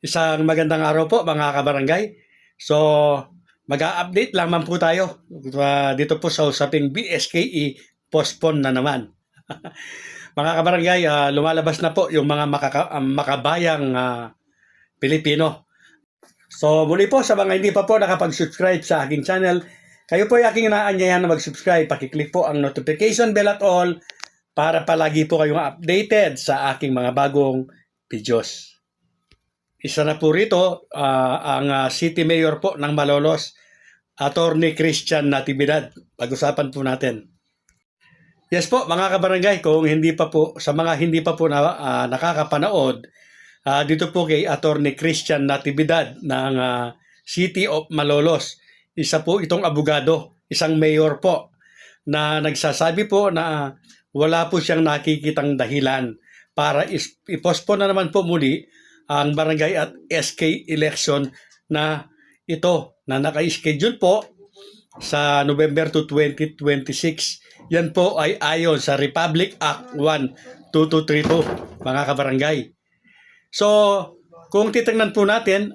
Isang magandang araw po mga kabarangay. So, mag-a-update lamang po tayo dito po sa usaping BSKE postpone na naman. Mga kabarangay, lumalabas na po yung mga makabayang Pilipino. So, muli po sa mga hindi pa po nakapag-subscribe sa aking channel, kayo po ay aking inaanyayahan na mag-subscribe. Pakiclick po ang notification bell at all para palagi po kayong updated sa aking mga bagong videos. Isa na po rito ang City Mayor po ng Malolos, Attorney Christian Natividad. Pag-usapan po natin. Yes po mga kabarangay, kung hindi pa po, sa mga hindi pa po nakakapanood, dito po kay Attorney Christian Natividad ng City of Malolos. Isa po itong abogado, isang mayor po, na nagsasabi po na wala po siyang nakikitang dahilan para i-postpone na naman po muli ang barangay at SK election na ito na naka-schedule po sa November 2, 2026. Yan po ay ayon sa Republic Act 12232 mga kabarangay. So, kung titingnan po natin,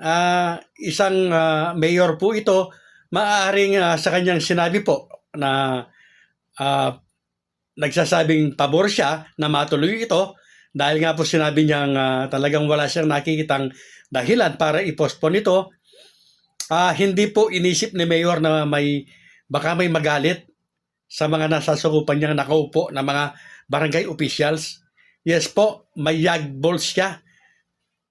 isang mayor po ito, maaaring sa kanyang sinabi po na nagsasabing pabor siya na matuloy ito. Dahil nga po sinabi niyang talagang wala siyang nakikitang dahilan para i-postpone ito, hindi po inisip ni Mayor na baka may magalit sa mga nasasakupan niyang nakaupo na mga barangay officials. Yes po, may yagballs siya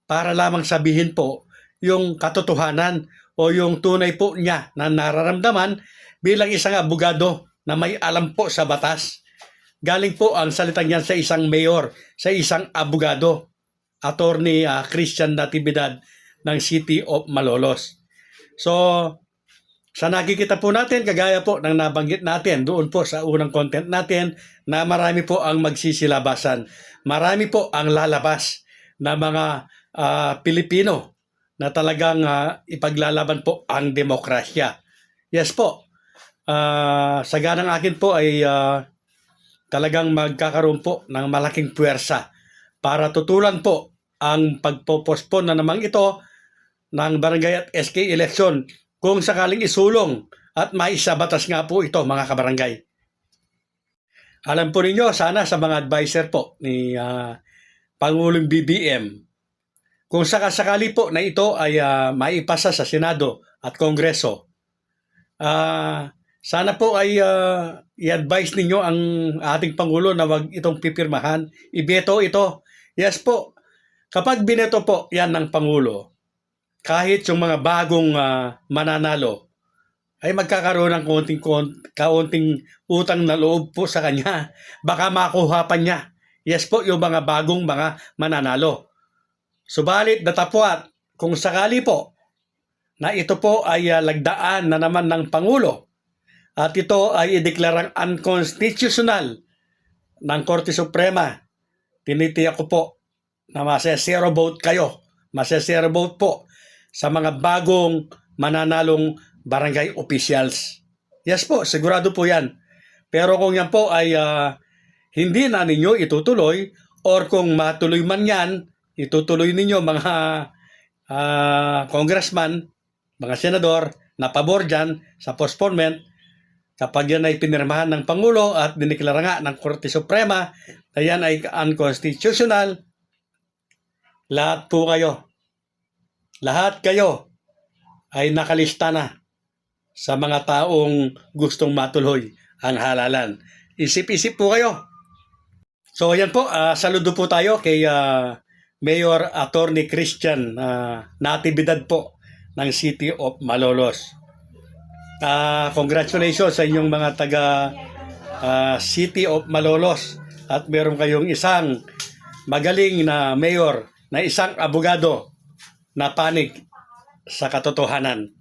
para lamang sabihin po yung katotohanan o yung tunay po niya na nararamdaman bilang isang abogado na may alam po sa batas. Galing po ang salitang yan sa isang mayor, sa isang abogado, Attorney Christian Natividad ng City of Malolos. So, sa nakikita po natin, kagaya po ng nabanggit natin doon po sa unang content natin, na marami po ang magsisilabasan. Marami po ang lalabas na mga Pilipino na talagang ipaglalaban po ang demokrasya. Yes po, sa ganang akin po ay talagang magkakaroon po ng malaking puwersa para tutulan po ang pagpopospon na namang ito ng barangay at SK election kung sakaling isulong at maisabatas nga po ito mga kabarangay. Alam po ninyo, sana sa mga advisor po ni Pangulong BBM, kung sakasakali po na ito ay maipasa sa Senado at Kongreso, sana po ay i-advise ninyo ang ating Pangulo na wag itong pipirmahan. Ibeto ito. Yes po, kapag bineto po yan ng Pangulo, kahit yung mga bagong mananalo, ay magkakaroon ng kaunting utang na loob po sa kanya. Baka makuha pa niya. Yes po, yung mga bagong mga mananalo. Subalit datapwat, kung sakali po na ito po ay lagdaan na naman ng Pangulo, at ito ay ideklarang unconstitutional ng Korte Suprema, tinitiyak ko po na masesero vote kayo. Masesero vote po sa mga bagong mananalong barangay officials. Yes po, sigurado po yan. Pero kung yan po ay hindi na ninyo itutuloy, or kung matuloy man yan, itutuloy ninyo mga congressman, mga senador na pabor dyan sa postponement, kapag yan ay pinirmahan ng Pangulo at diniklara nga ng Korte Suprema na yan ay unconstitutional, lahat kayo ay nakalista na sa mga taong gustong matuloy ang halalan. Isip-isip po kayo. So yan po, saludo po tayo kay Mayor Attorney Christian Natividad po ng City of Malolos. Congratulations sa inyong mga taga City of Malolos, at meron kayong isang magaling na mayor, na isang abogado na panig sa katotohanan.